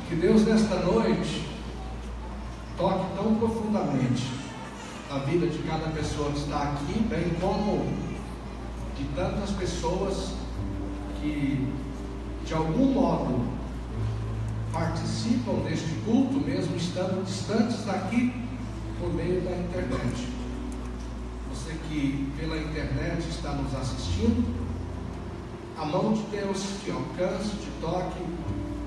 Que Deus nesta noite toque tão profundamente a vida de cada pessoa que está aqui, bem como de tantas pessoas que de algum modo participam deste culto, mesmo estando distantes daqui por meio da internet. Você que pela internet está nos assistindo, a mão de Deus te alcance, te toque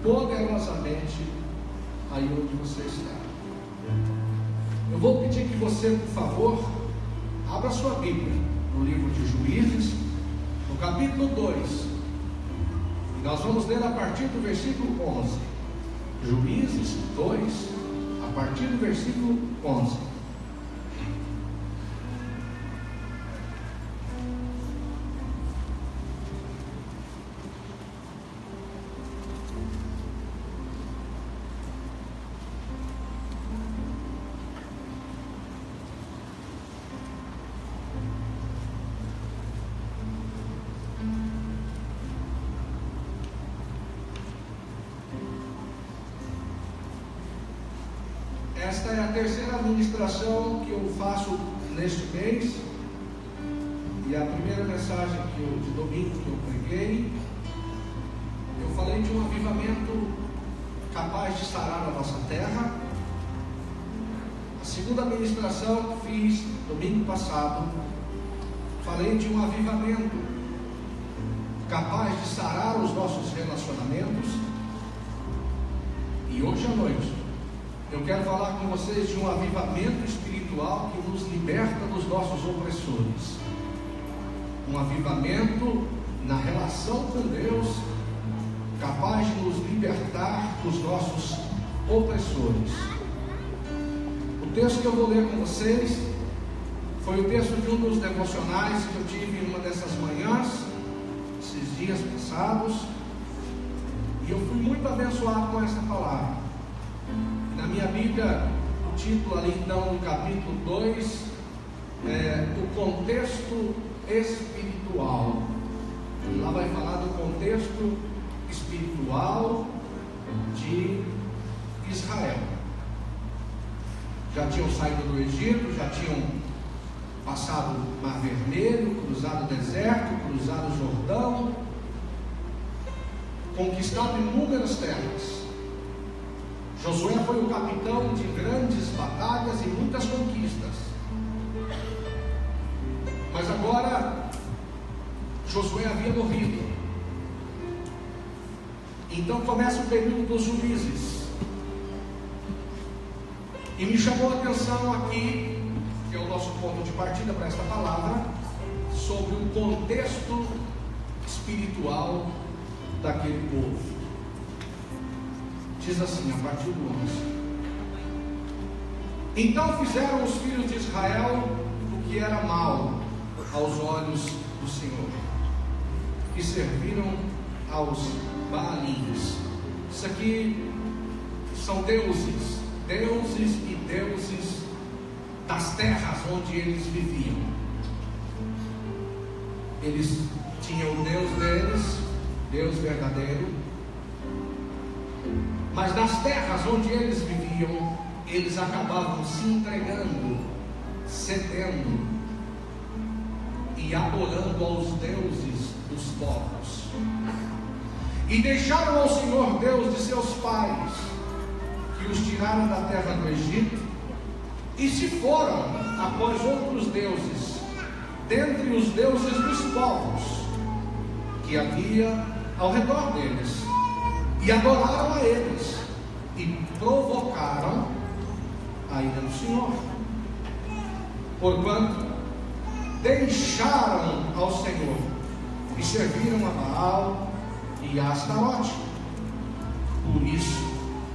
poderosamente aí onde você está. Eu vou pedir que você, por favor, abra sua Bíblia no livro de Juízes, no capítulo 2, e nós vamos ler a partir do versículo 11. Juízes 2, a partir do versículo 11. Esta é a terceira ministração que eu faço neste mês, e a primeira mensagem de domingo que eu preguei, eu falei de um avivamento capaz de sarar a nossa terra. A segunda ministração que fiz domingo passado, falei de um avivamento capaz de sarar os nossos relacionamentos, e hoje à noite eu quero falar com vocês de um avivamento espiritual que nos liberta dos nossos opressores. Um avivamento na relação com Deus, capaz de nos libertar dos nossos opressores. O texto que eu vou ler com vocês foi o texto de um dos devocionais que eu tive em uma dessas manhãs, esses dias passados, e eu fui muito abençoado com essa palavra. Na minha Bíblia, o título ali então no capítulo 2 é o contexto espiritual. Lá vai falar do contexto espiritual de Israel. Já tinham saído do Egito, já tinham passado o Mar Vermelho, cruzado o deserto, cruzado o Jordão, conquistado inúmeras terras. Josué foi o capitão de grandes batalhas e muitas conquistas. Mas agora, Josué havia morrido. Então começa o período dos juízes. E me chamou a atenção aqui, que é o nosso ponto de partida para esta palavra, sobre o contexto espiritual daquele povo. Diz assim, a partir do 11: Então fizeram os filhos de Israel o que era mal aos olhos do Senhor, e serviram aos Baalins. Isso aqui são deuses e deuses das terras onde eles viviam. Eles tinham o Deus deles, Deus verdadeiro, mas nas terras onde eles viviam, eles acabavam se entregando, cedendo e adorando aos deuses dos povos, e deixaram ao Senhor Deus de seus pais, que os tiraram da terra do Egito, e se foram após outros deuses, dentre os deuses dos povos que havia ao redor deles, e adoraram a eles, e provocaram a ira do Senhor, porquanto deixaram ao Senhor, e serviram a Baal e a Astarote. Por isso,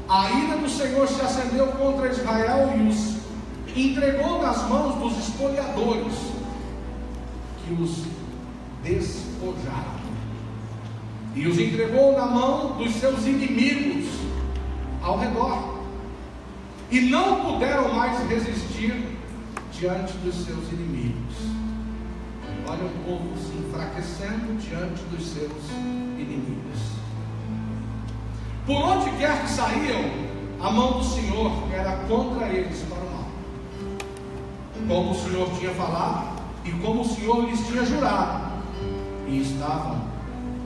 a ira do Senhor se acendeu contra Israel e os entregou nas mãos dos espoliadores, que os despojaram, e os entregou na mão dos seus inimigos ao redor, e não puderam mais resistir diante dos seus inimigos. Olha o povo se enfraquecendo diante dos seus inimigos. Por onde quer que saíam, a mão do Senhor era contra eles para o mal, como o Senhor tinha falado e como o Senhor lhes tinha jurado, e estavam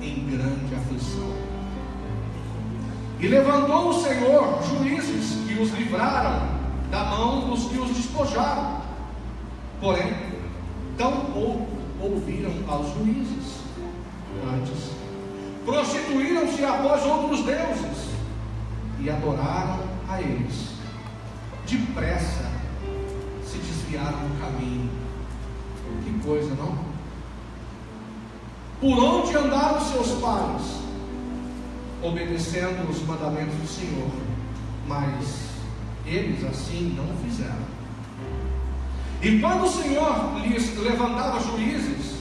em grande aflição. E levantou o Senhor juízes que os livraram da mão dos que os despojaram, porém tão pouco ouviram aos juízes. Antes prostituíram-se após outros deuses e adoraram a eles. Depressa se desviaram do caminho. Que coisa, não? Por onde andaram seus pais, obedecendo os mandamentos do Senhor, mas eles assim não fizeram. E quando o Senhor lhes levantava juízes,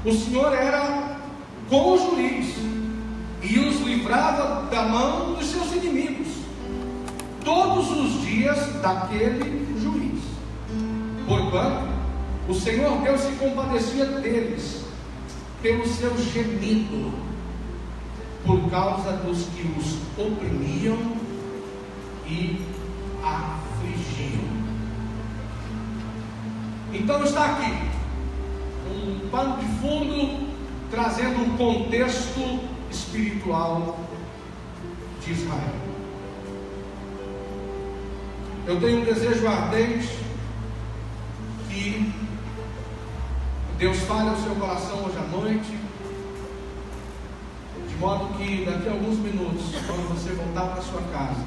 o Senhor era com o juiz e os livrava da mão dos seus inimigos todos os dias daquele juiz. Porquanto o Senhor Deus se compadecia deles pelo seu gemido, por causa dos que os oprimiam e afligiam. Então está aqui um pano de fundo trazendo um contexto espiritual de Israel. Eu tenho um desejo ardente que Deus fale ao seu coração hoje à noite, de modo que daqui a alguns minutos, quando você voltar para a sua casa,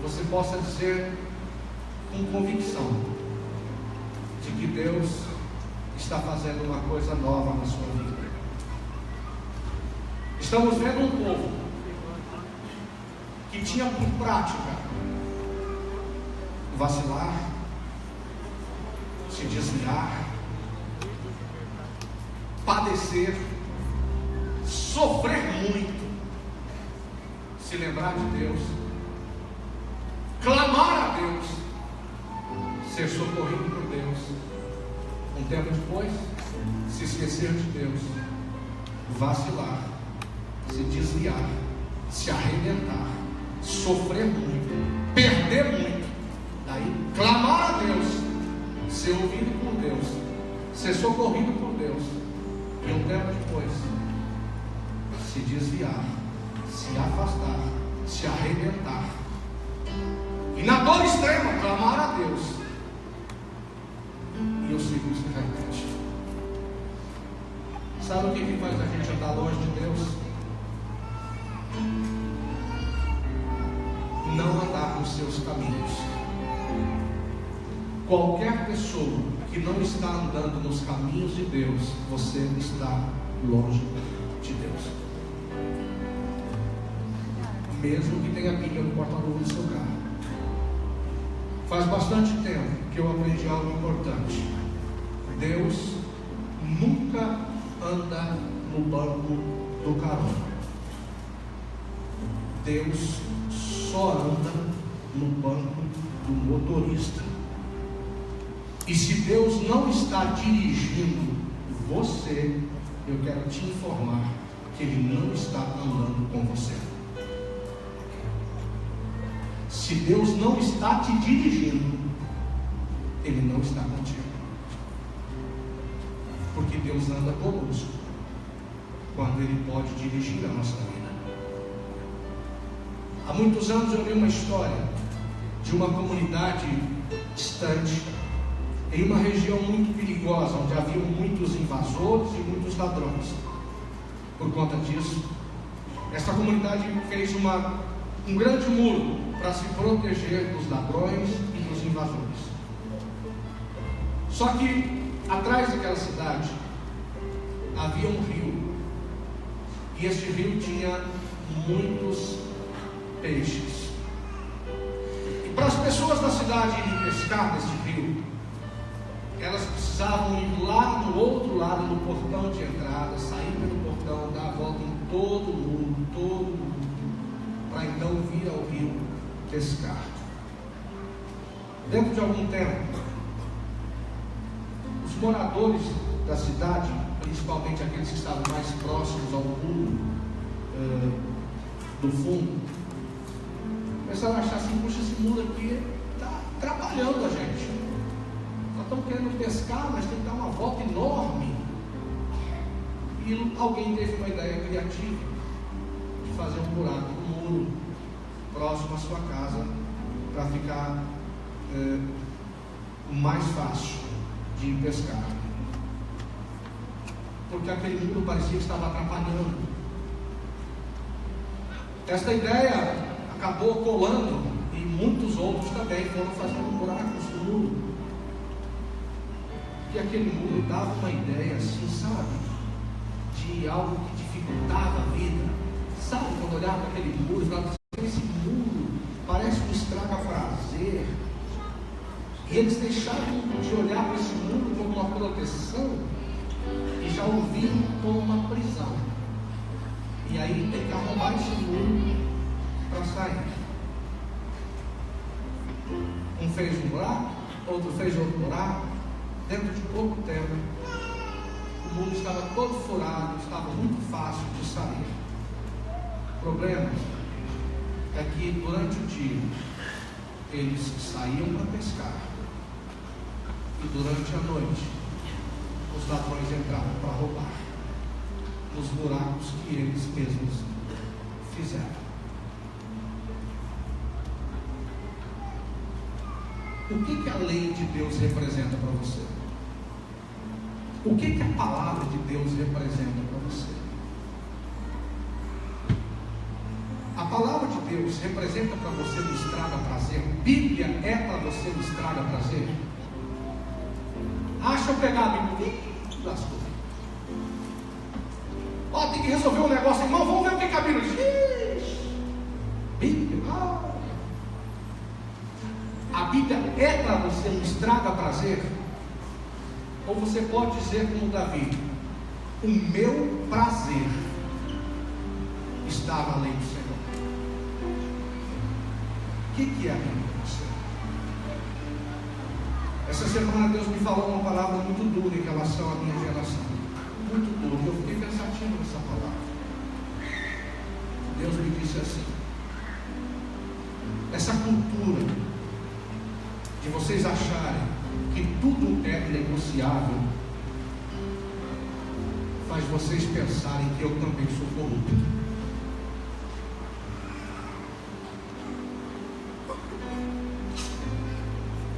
você possa dizer com convicção de que Deus está fazendo uma coisa nova na sua vida. Estamos vendo um povo que tinha por prática vacilar, se desviar, padecer, sofrer muito, se lembrar de Deus, clamar a Deus, ser socorrido por Deus, um tempo depois se esquecer de Deus, vacilar, se desviar, se arrebentar, sofrer muito, perder muito, daí clamar a Deus, ser ouvido por Deus, ser socorrido por Deus, e um tempo depois se desviar, se afastar, se arrebentar, e na dor extrema clamar a Deus, e o ciclo se repete. Sabe o que faz a gente andar longe de Deus? Não andar nos seus caminhos. Qualquer pessoa que não está andando nos caminhos de Deus, você está longe de Deus. Mesmo que tenha Bíblia no porta-luvas do seu carro. Faz bastante tempo que eu aprendi algo importante. Deus nunca anda no banco do carona. Deus só anda no banco do motorista. E se Deus não está dirigindo você, eu quero te informar que Ele não está andando com você. Se Deus não está te dirigindo, Ele não está contigo. Porque Deus anda conosco quando Ele pode dirigir a nossa vida. Há muitos anos eu li uma história de uma comunidade distante, em uma região muito perigosa, onde havia muitos invasores e muitos ladrões. Por conta disso, essa comunidade fez um grande muro para se proteger dos ladrões e dos invasores. Só que atrás daquela cidade havia um rio, e este rio tinha muitos peixes. E para as pessoas da cidade irem pescar neste rio, elas precisavam ir lá no outro lado do portão de entrada, sair pelo portão, dar a volta em todo mundo, para então vir ao rio pescar. Dentro de algum tempo, os moradores da cidade, principalmente aqueles que estavam mais próximos ao muro, do fundo, começaram a achar assim: puxa, esse muro aqui está atrapalhando a gente. Nós estamos querendo pescar, mas tem que dar uma volta enorme. E alguém teve uma ideia criativa de fazer um buraco no muro próximo à sua casa, para ficar mais fácil de pescar, porque aquele muro parecia que estava atrapalhando. Esta ideia acabou colando, e muitos outros também foram fazendo buracos no muro, que aquele muro dava uma ideia assim, sabe, de algo que dificultava a vida. Sabe, quando olhava para aquele muro, falava: esse muro parece um estraga-prazer. E eles deixaram de olhar para esse muro como uma proteção e já o viram como uma prisão. E aí tem que arrombar esse muro para sair. Um fez um buraco, outro fez outro buraco. Dentro de pouco tempo, o muro estava todo furado, estava muito fácil de sair. O problema é que durante o dia eles saíam para pescar, e durante a noite os ladrões entravam para roubar nos buracos que eles mesmos fizeram. O que a lei de Deus representa para você? O que a palavra de Deus representa para você? A palavra de Deus representa para você um estraga-prazer? Bíblia é para você um estraga-prazer? Acha eu pegar a Bíblia? Lascou. Ó, tem que resolver um negócio, irmão. Vamos ver o que a Bíblia diz. Bíblia. A Bíblia é para você um estraga-prazer? Ou você pode dizer como Davi: o meu prazer está na lei do Senhor. O que é a Bíblia para você? Essa semana Deus me falou uma palavra muito dura em relação à minha geração. Muito dura. Eu fiquei pensativo nessa palavra. Deus me disse assim: essa cultura de vocês acharem que tudo é negociável faz vocês pensarem que eu também sou corrupto.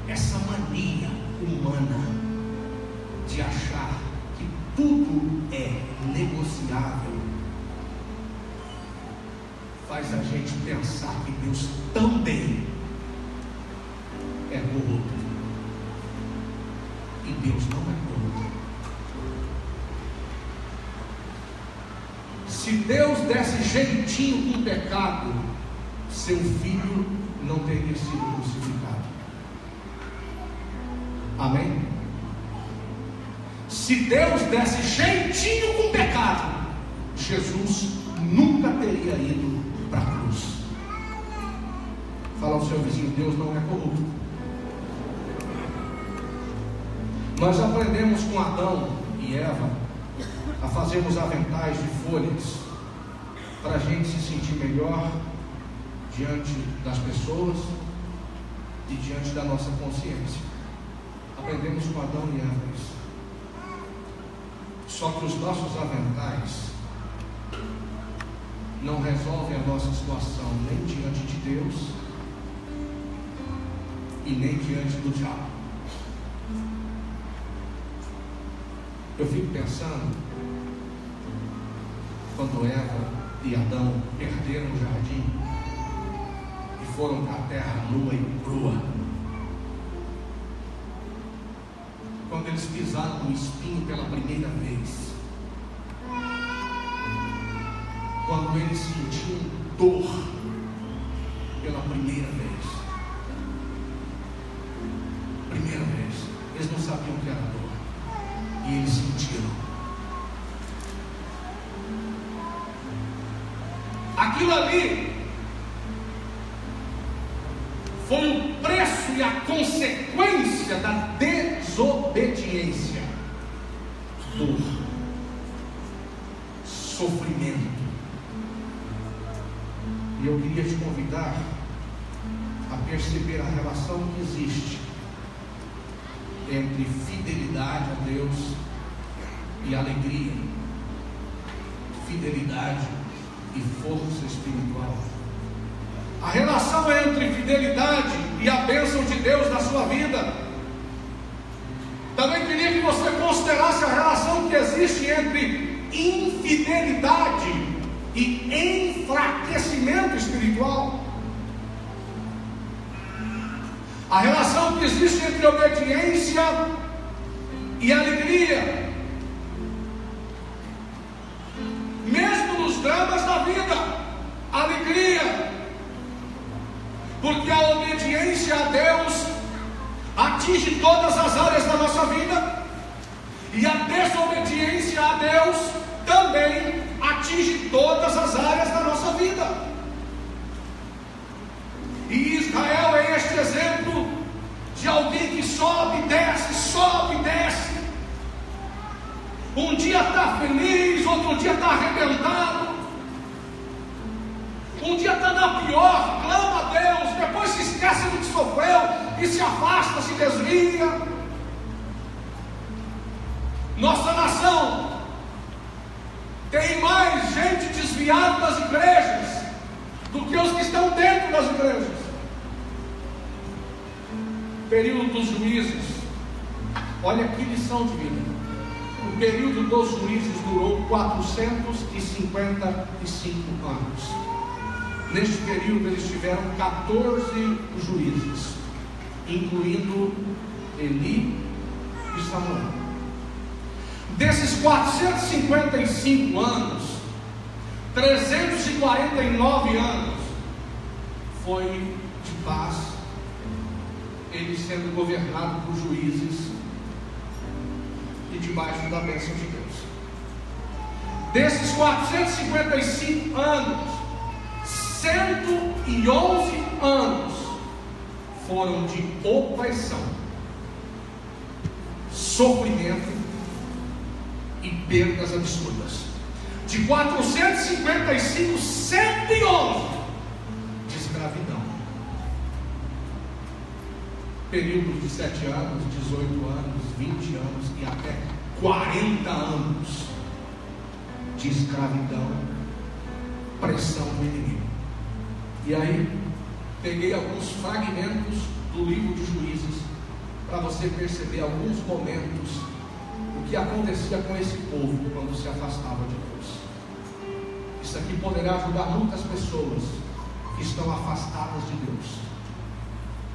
Essa mania humana de achar que tudo é negociável faz a gente pensar que Deus também é corrupto. E Deus não é corrupto. Se Deus desse jeitinho com o pecado, seu filho não teria sido crucificado. Amém? Se Deus desse jeitinho com o pecado, Jesus nunca teria ido para a cruz. Fala ao seu vizinho: Deus não é corrupto. Nós aprendemos com Adão e Eva a fazermos aventais de folhas para a gente se sentir melhor diante das pessoas e diante da nossa consciência. Aprendemos com Adão e Eva isso. Só que os nossos aventais não resolvem a nossa situação nem diante de Deus e nem diante do diabo. Eu fico pensando, quando Eva e Adão perderam o jardim e foram para a terra nua e crua, quando eles pisaram no espinho pela primeira vez, quando eles sentiam dor pela primeira vez, eles não sabiam o que era dor, e eles sentiram. Aquilo ali foi o preço e a consequência da desobediência, dor, sofrimento. E eu queria te convidar a perceber a relação que existe entre fidelidade a Deus e alegria, fidelidade e força espiritual. A relação entre fidelidade e a bênção de Deus na sua vida. Também queria que você considerasse a relação que existe entre infidelidade e enfraquecimento espiritual. A relação que existe entre obediência e alegria. Mesmo nos dramas da vida, alegria. Porque a obediência a Deus atinge todas as áreas da nossa vida, e a desobediência a Deus também atinge todas as áreas da nossa vida. E Israel é este exemplo de alguém que sobe e desce, sobe e desce. Um dia está feliz, outro dia está arrebentado. Um dia está na pior, clama a Deus, depois se esquece do que sofreu e se afasta, se desvia. Nossa nação tem mais gente desviada das igrejas do que os que estão dentro das igrejas. Período dos juízes, olha que lição de vida. O período dos juízes durou 455 anos. Neste período eles tiveram 14 juízes, incluindo Eli e Samuel. Desses 455 anos, 349 anos foi de paz, eles sendo governados por juízes e debaixo da bênção de Deus. Desses 455 anos, 111 anos foram de opressão, sofrimento e perdas absurdas. De 455, 111 de escravidão. Períodos de 7 anos, 18 anos, 20 anos e até 40 anos de escravidão, pressão do inimigo. E aí, peguei alguns fragmentos do livro de Juízes para você perceber alguns momentos o que acontecia com esse povo quando se afastava de Deus. Isso aqui poderá ajudar muitas pessoas que estão afastadas de Deus,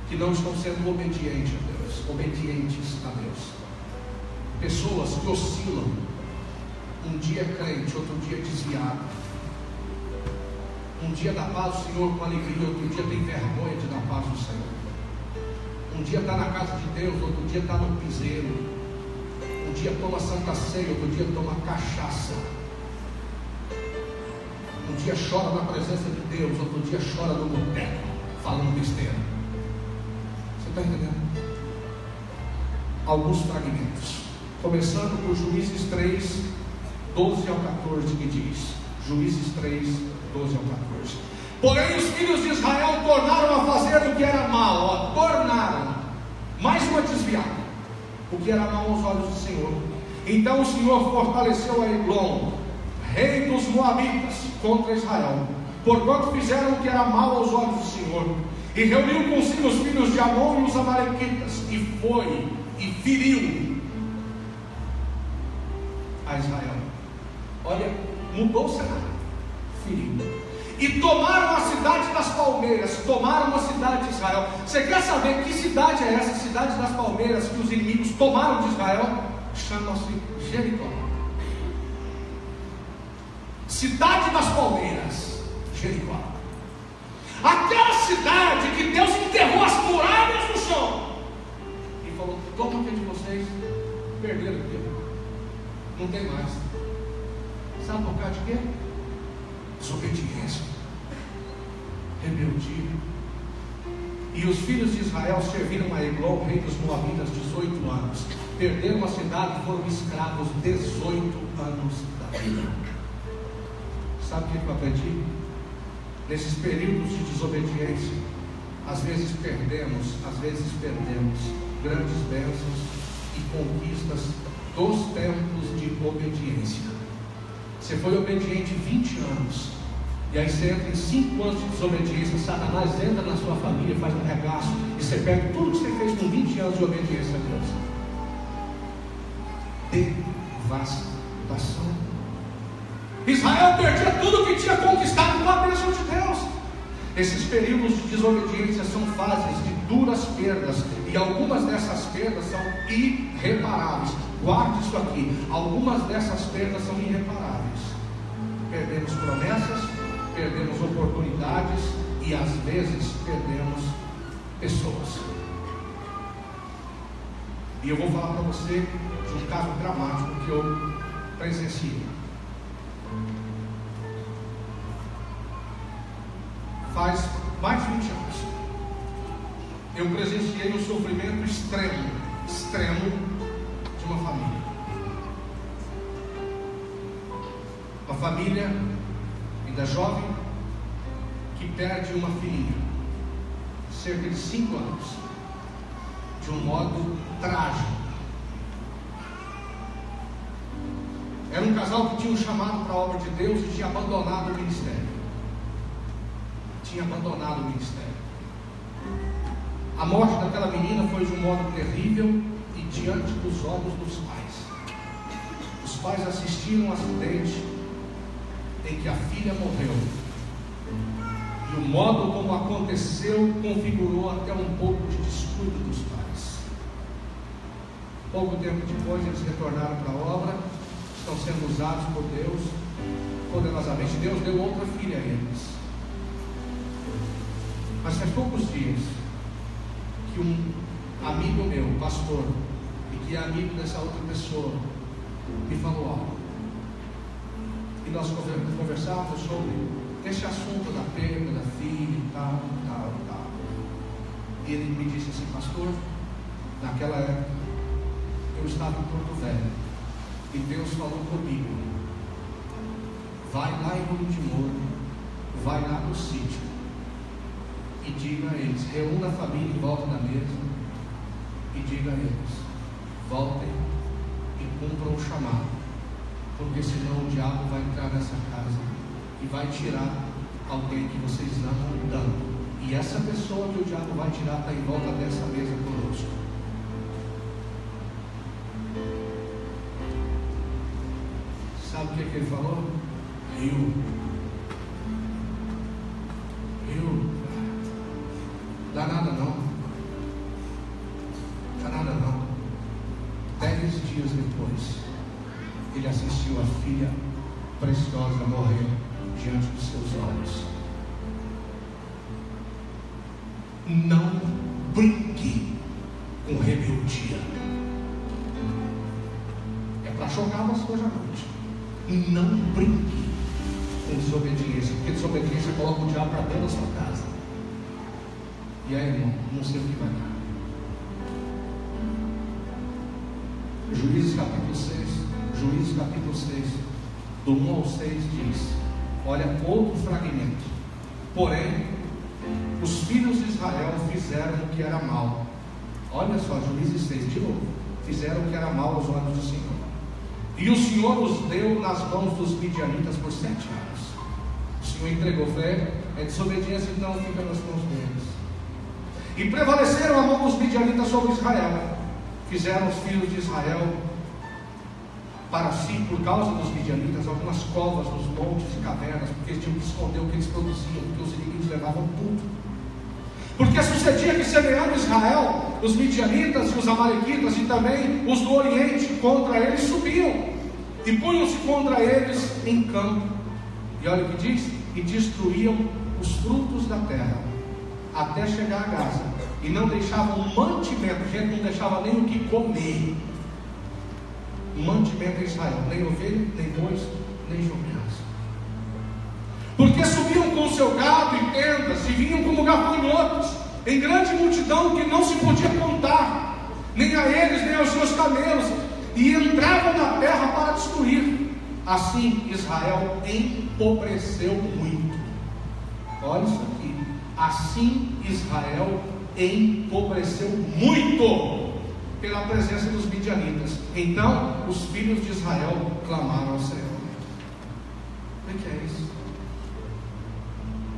que não estão sendo obedientes a Deus. Pessoas que oscilam, um dia é crente, outro dia é desviado. Um dia dá paz do Senhor com alegria, outro dia tem vergonha de dar paz do Senhor. Um dia está na casa de Deus, outro dia está no piseiro. Um dia toma santa ceia, outro dia toma cachaça. Um dia chora na presença de Deus, outro dia chora no boteco, falando besteira. Você está entendendo? Alguns fragmentos, começando por Juízes 3, 12 ao 14, que diz: Juízes 3, 12 ao 14. Porém os filhos de Israel tornaram a fazer o que era mal, tornaram, mais uma desviada, o que era mal aos olhos do Senhor. Então o Senhor fortaleceu a Eglon, rei dos Moabitas, contra Israel, porquanto fizeram o que era mal aos olhos do Senhor, e reuniu consigo os filhos de Amon e os amalequitas, e foi e feriu a Israel. Olha, mudou o cenário. Feriu. E tomaram a cidade das palmeiras, tomaram a cidade de Israel. Você quer saber que cidade é essa? Cidade das palmeiras que os inimigos tomaram de Israel? Chama-se Jericó. Cidade das palmeiras, Jericó. Aquela cidade que Deus enterrou as muralhas no chão e falou: toma o que é de vocês, perderam o quê? Não tem mais. Sabe por causa de quê? Desobediência, rebeldia. E os filhos de Israel serviram a Eglon, rei dos Moabitas, 18 anos. Perderam a cidade e foram escravos 18 anos da vida. Sabe o que eu aprendi? nesses períodos de desobediência, às vezes perdemos grandes bênçãos e conquistas dos tempos de obediência. Você foi obediente 20 anos, e aí você entra em 5 anos de desobediência, Satanás entra na sua família, faz um regaço, e você perde tudo que você fez com 20 anos de obediência a Deus. Devastação. Israel perdia tudo que tinha conquistado com a bênção de Deus. Esses períodos de desobediência são fases de duras perdas, e algumas dessas perdas são irreparáveis. Guarde isso aqui, algumas dessas perdas são irreparáveis. Perdemos promessas, perdemos oportunidades e às vezes perdemos pessoas. E eu vou falar para você de um caso dramático que eu presenciei. Faz mais de 20 anos eu presenciei um sofrimento extremo de uma família. Uma família ainda jovem que perde uma filhinha, cerca de 5 anos, de um modo trágico. Era um casal que tinha um chamado para a obra de Deus e tinha abandonado o ministério. A morte daquela menina foi de um modo terrível e diante dos olhos dos pais. Os pais assistiram um acidente em que a filha morreu, e o modo como aconteceu configurou até um pouco de descuido dos pais. Pouco tempo depois eles retornaram para a obra, estão sendo usados por Deus poderosamente. Deus deu outra filha a eles. Mas faz poucos dias que um amigo meu, pastor, e que é amigo dessa outra pessoa, me falou algo. E nós conversávamos sobre esse assunto da perda da filha e tal. E ele me disse assim: pastor, naquela época eu estava em Porto Velho e Deus falou comigo: vai lá em Rio de Moura, vai lá no sítio e diga a eles, reúna a família em volta da mesa e diga a eles: voltem e cumpram o chamado, porque senão o diabo vai entrar nessa casa e vai tirar alguém que vocês amam tanto, e essa pessoa que o diabo vai tirar está em volta dessa mesa conosco. Sabe o que ele falou? Rio, dá nada não. 10 dias depois, ele assistiu a filha preciosa morrer diante dos seus olhos. Não brinque com rebeldia. É para chocar você hoje à noite. Não brinque com desobediência, porque desobediência coloca o diabo para dentro da sua casa. E aí, irmão, não sei o que vai dar. Juízes capítulo 6, do 1 ao 6 diz: olha, outro fragmento. Porém, os filhos de Israel fizeram o que era mal. Olha só, Juízes 6, de novo. Fizeram o que era mal aos olhos do Senhor. E o Senhor os deu nas mãos dos midianitas por 7 anos. O Senhor entregou. É desobediência, então fica nas mãos deles. E prevaleceram a mão dos midianitas sobre Israel. Fizeram os filhos de Israel para si, por causa dos midianitas, algumas covas nos montes e cavernas, porque eles tinham que esconder o que eles produziam, porque os inimigos levavam tudo. Porque sucedia que, semeando Israel, os midianitas e os amalequitas e também os do Oriente contra eles subiam e punham-se contra eles em campo. E olha o que diz: e destruíam os frutos da terra até chegar a Gaza, e não deixavam mantimento. Gente, não deixava nem o que comer. Mantimento em Israel, nem ovelha, nem bois, nem jumentos. Porque subiam com o seu gado e tendas, e vinham como gafanhotos, em grande multidão que não se podia contar, nem a eles, nem aos seus camelos, e entravam na terra para destruir. Assim Israel empobreceu muito. Olha isso aqui. Assim Israel empobreceu muito pela presença dos midianitas. Então os filhos de Israel clamaram ao Senhor. O que é isso?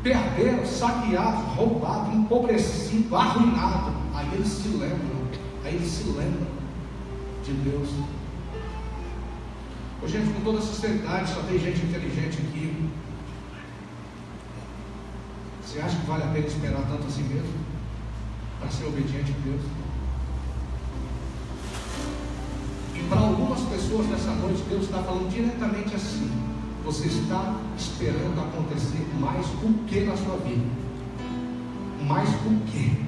Perderam, saqueados, roubados, empobrecidos, arruinados. Aí eles se lembram de Deus. Ô, gente, com toda sinceridade, só tem gente inteligente aqui. Você acha que vale a pena esperar tanto assim mesmo? Para ser obediente a Deus? E para algumas pessoas nessa noite, Deus está falando diretamente assim: você está esperando acontecer mais o que na sua vida? Mais o que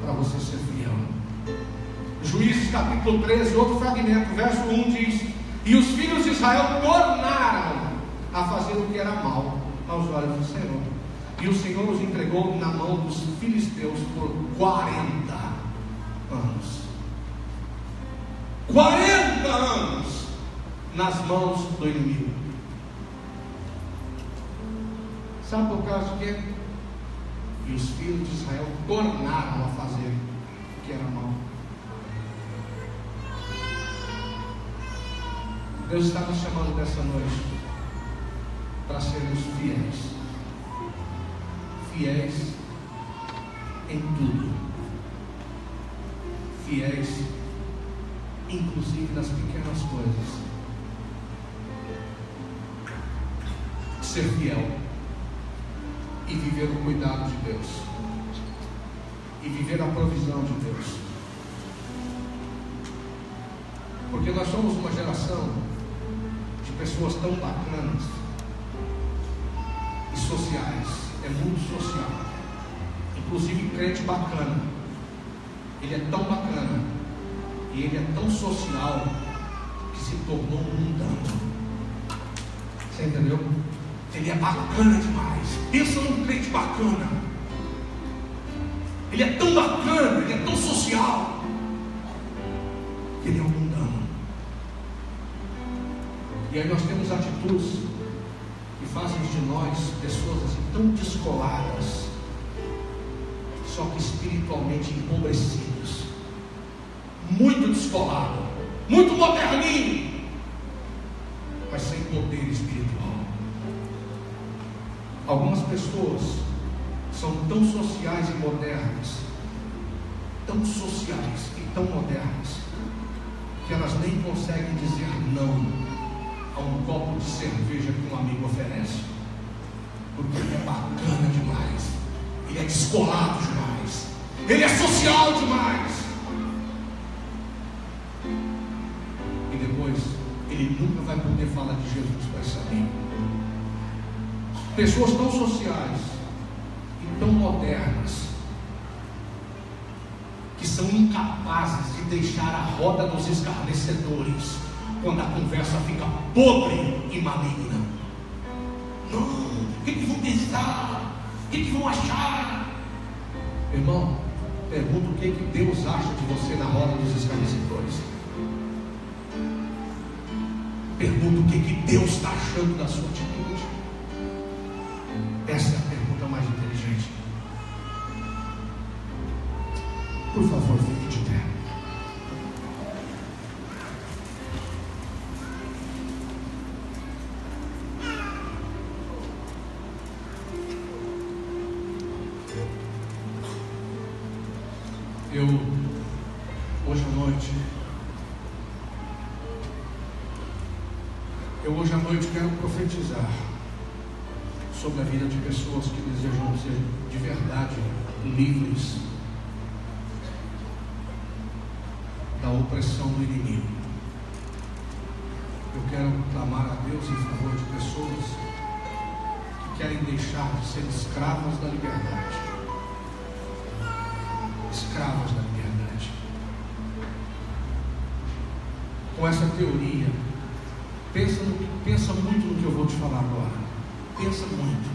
para você ser fiel? Juízes capítulo 13, outro fragmento, verso 1 diz: e os filhos de Israel tornaram a fazer o que era mal aos olhos do Senhor, e o Senhor os entregou na mão dos filisteus por 40 anos. 40 anos nas mãos do inimigo. Sabe por causa de quê? E os filhos de Israel tornaram a fazer o que era mal. Deus está nos chamando dessa noite para sermos fiéis. Fiéis em tudo. Fiéis, inclusive nas pequenas coisas. Ser fiel e viver o cuidado de Deus, e viver a provisão de Deus. Porque nós somos uma geração de pessoas tão bacanas e sociais. É muito social. Inclusive crente bacana, ele é tão bacana e ele é tão social que se tornou um mundano. Você entendeu? Ele é bacana demais. Pensa num crente bacana. Ele é tão bacana, ele é tão social que ele é um mundano. E aí nós temos atitudes que fazem de nós pessoas assim tão descoladas, só que espiritualmente empobrecidos, muito descolado, muito moderninho, mas sem poder espiritual. Algumas pessoas são tão sociais e modernas, tão sociais e tão modernas, que elas nem conseguem dizer não a um copo de cerveja que um amigo oferece, porque ele é bacana demais, ele é descolado demais, ele é social demais, e depois ele nunca vai poder falar de Jesus para esse amigo. Pessoas tão sociais e tão modernas, que são incapazes de deixar a roda dos escarnecedores quando a conversa fica podre e maligna. Não, o que vão pensar? O que vão achar? Irmão, pergunta o que Deus acha de você na roda dos escarnecedores. Pergunta o que Deus está achando da sua atitude. Essa é a pergunta mais inteligente. Por favor, fique de pé. Hoje à noite quero profetizar sobre a vida de pessoas que desejam ser de verdade livres da opressão do inimigo. Eu quero clamar a Deus em favor de pessoas que querem deixar de ser escravas da liberdade. Escravas da liberdade. Com essa teoria, pensa muito no que eu vou te falar agora. Pensa muito.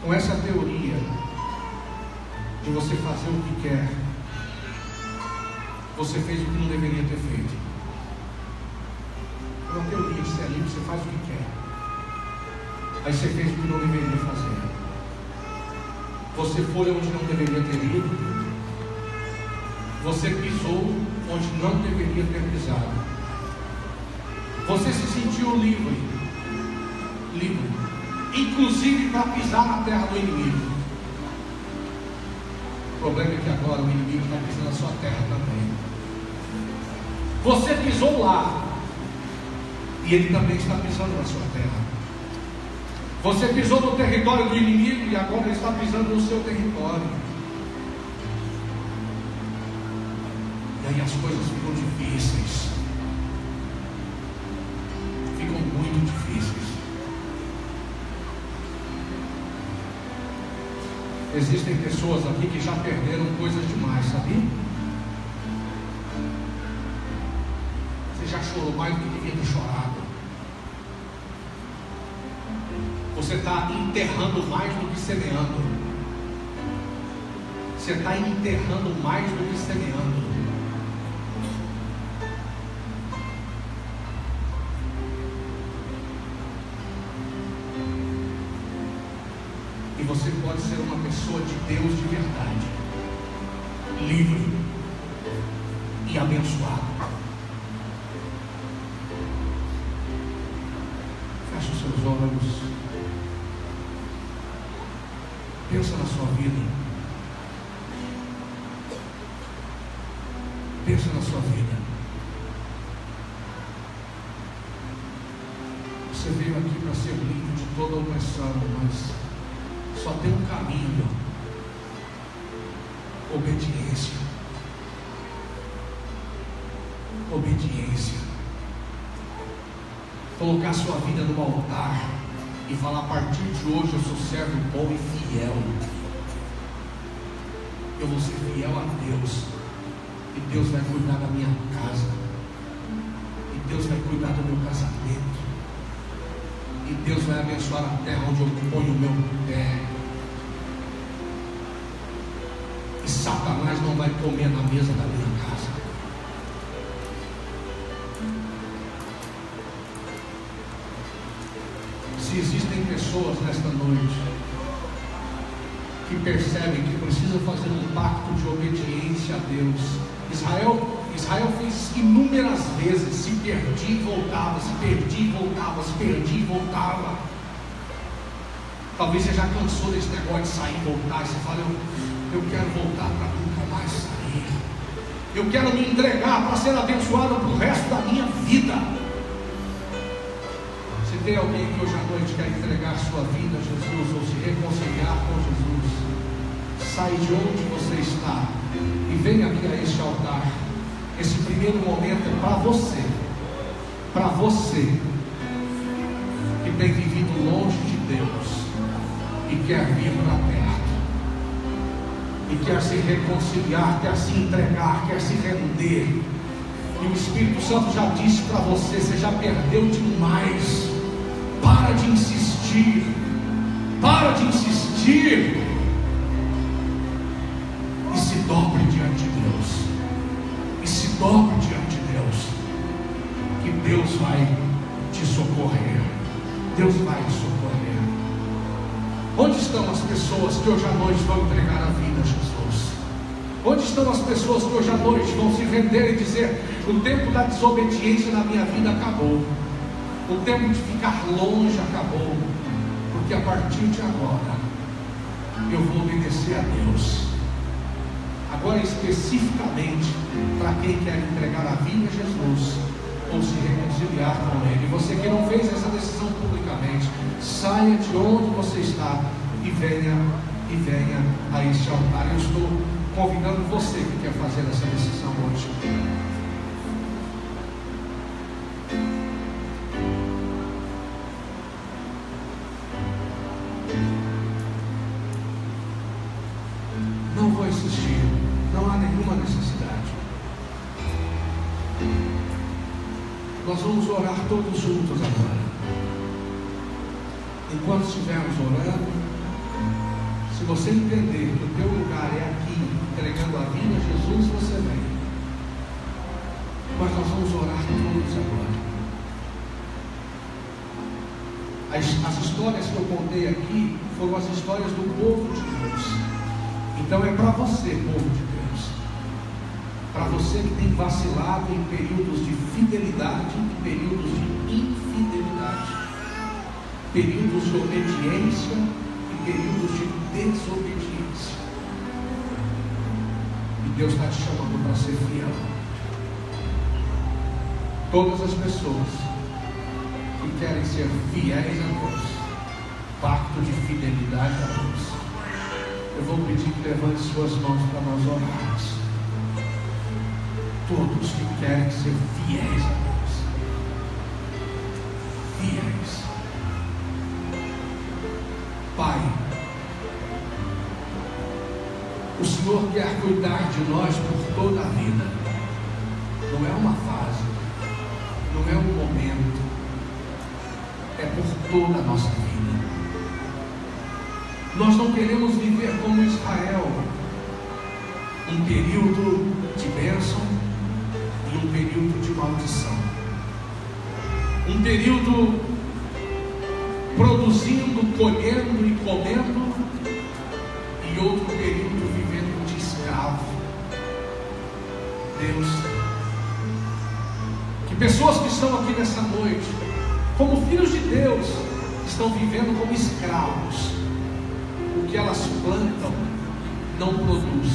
Com essa teoria de você fazer o que quer, você fez o que não deveria ter feito. É uma teoria de ser livre, você faz o que quer. Aí você fez o que não deveria fazer. Você foi onde não deveria ter ido. Você pisou onde não deveria ter pisado. Você se sentiu livre, inclusive para pisar na terra do inimigo. O problema é que agora o inimigo está pisando na sua terra também. Você pisou lá, e ele também está pisando na sua terra. Você pisou no território do inimigo, e agora ele está pisando no seu território. E aí as coisas ficam difíceis. Ficam muito difíceis. Existem pessoas aqui que já perderam coisas demais, sabia? Você já chorou mais do que devia ter chorado. Você está enterrando mais do que semeando. Você está enterrando mais do que semeando. E você pode ser uma pessoa de Deus de verdade, livre e abençoado. Feche os seus olhos. Pensa na sua vida. Pensa na sua vida. Você veio aqui para ser livre de toda opressão, mas só tem um caminho: obediência. Obediência. Colocar sua vida no altar e falar: a partir de hoje eu sou servo bom e fiel. Eu vou ser fiel a Deus, e Deus vai cuidar da minha casa, e Deus vai cuidar do meu casamento, e Deus vai abençoar a terra onde eu ponho o meu pé, e Satanás não vai comer na mesa da minha casa. Se existem pessoas nesta noite que percebem que precisam fazer um pacto de obediência a Deus. Israel fez inúmeras vezes, se perdia e voltava, se perdia e voltava, se perdia e voltava. Talvez você já cansou desse negócio de sair e voltar, e você fala: eu quero voltar para nunca mais sair. Eu quero me entregar para ser abençoado para o resto da minha vida. Se tem alguém que hoje à noite quer entregar sua vida a Jesus, ou se reconciliar com Jesus, sai de onde você está e venha aqui a este altar. Esse primeiro momento é para você. Para você que tem vivido longe de Deus e quer vir para perto, e quer se reconciliar, quer se entregar, quer se render. E o Espírito Santo já disse para você: você já perdeu demais. Para de insistir. Para de insistir. E se dobre diante de Deus. E se dobre diante de Deus. Que Deus vai te socorrer. Deus vai te socorrer. Onde estão as pessoas que hoje à noite vão entregar a vida a Jesus? Onde estão as pessoas que hoje à noite vão se render e dizer: o tempo da desobediência na minha vida acabou. O tempo de ficar longe acabou, porque a partir de agora eu vou obedecer a Deus. Agora, especificamente para quem quer entregar a vida a Jesus ou se reconciliar com Ele. Você que não fez essa decisão publicamente, saia de onde você está e venha a este altar. Eu estou convidando você que quer fazer essa decisão hoje. Não vou insistir, não há nenhuma necessidade. Nós vamos orar todos juntos agora. Enquanto estivermos orando, se você entender que o teu lugar é aqui, entregando a vida a Jesus, você vem. Mas nós vamos orar todos agora. As histórias que eu contei aqui foram as histórias do povo de Deus. Então é para você, povo de Deus, para você que tem vacilado em períodos de fidelidade e períodos de infidelidade, períodos de obediência e períodos de desobediência. E Deus está te chamando para ser fiel. Todas as pessoas que querem ser fiéis a Deus, pacto de fidelidade a Deus, eu vou pedir que levante suas mãos para nós orarmos. Todos que querem ser fiéis a Deus, fiéis. Pai, o Senhor quer cuidar de nós por toda a vida. Não é uma fase, não é um momento, é por toda a nossa vida. Nós não queremos viver como Israel, um período de bênção e um período de maldição, um período produzindo, colhendo e comendo, e outro período vivendo de escravo. Deus, que pessoas que estão aqui nessa noite, como filhos de Deus, estão vivendo como escravos. O que elas plantam não produz,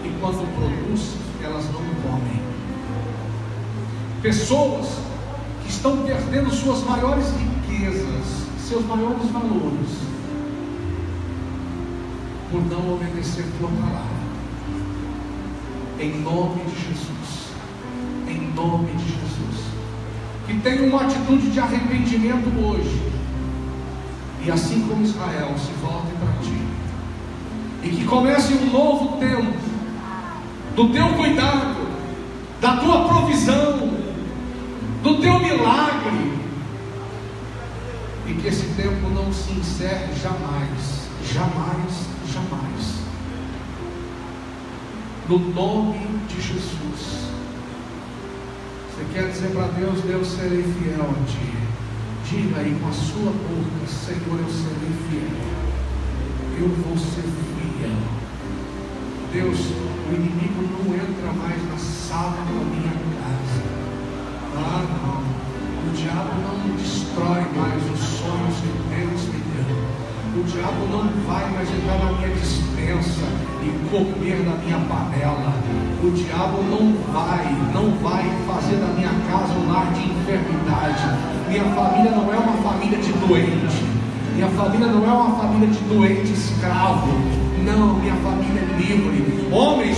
e quando produz, elas não comem. Pessoas que estão perdendo suas maiores riquezas, seus maiores valores, por não obedecer tua palavra. Em nome de Jesus, em nome de Jesus, que tenha uma atitude de arrependimento hoje, e assim como Israel, se volte para ti, e que comece um novo tempo do teu cuidado, da tua provisão, do teu milagre, e que esse tempo não se encerre jamais, jamais, jamais. No nome de Jesus. Você quer dizer para Deus: Deus, serei fiel a ti. Diga aí com a sua boca: Senhor, eu serei fiel. Eu vou ser fiel. Deus, o inimigo não entra mais na sala da minha casa. Ah, não. O diabo não destrói mais os sonhos que Deus me deu. O diabo não vai mais entrar na minha despensa e comer da minha panela. O diabo não vai fazer da minha casa um lar de enfermidade. Minha família não é uma família de doente. Minha família não é uma família de doente escravo. Não, minha família é livre. Homens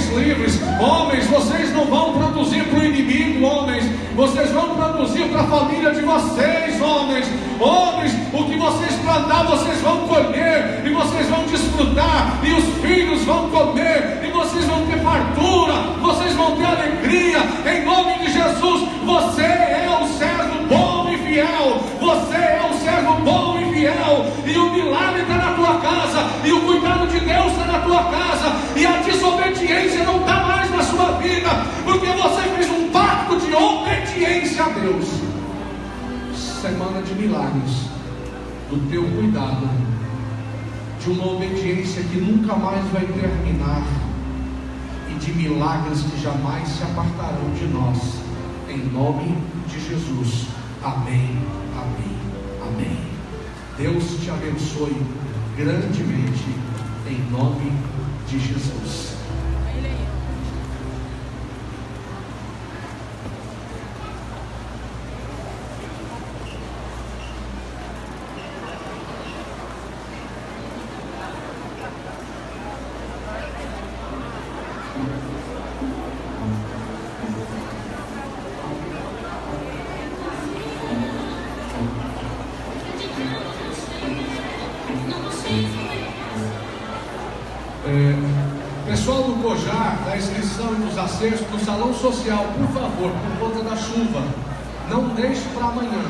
livres. Homens, vocês não vão produzir para o inimigo, homens. Vocês vão produzir para a família de vocês, homens. Homens, o que vocês plantar, vocês vão colher. E vocês vão desfrutar. E os filhos vão comer. E vocês vão ter fartura. Vocês vão ter alegria. Em nome de Jesus, você é o servo bom e fiel. Você é o servo bom e fiel. E o milagre está na tua casa. E o cuidado de Deus está na tua casa. E a desobediência não está mais na sua vida. Porque você fez um pacto de obediência a Deus. Semana de milagres, do teu cuidado, de uma obediência que nunca mais vai terminar, e de milagres que jamais se apartarão de nós, em nome de Jesus. Amém, amém, amém. Deus te abençoe grandemente, em nome de Jesus. Pessoal do Cojar, da inscrição e dos acertos do salão social, por favor, por conta da chuva, não deixe para amanhã,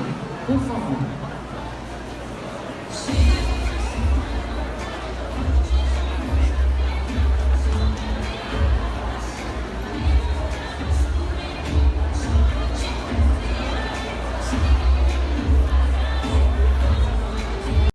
por favor.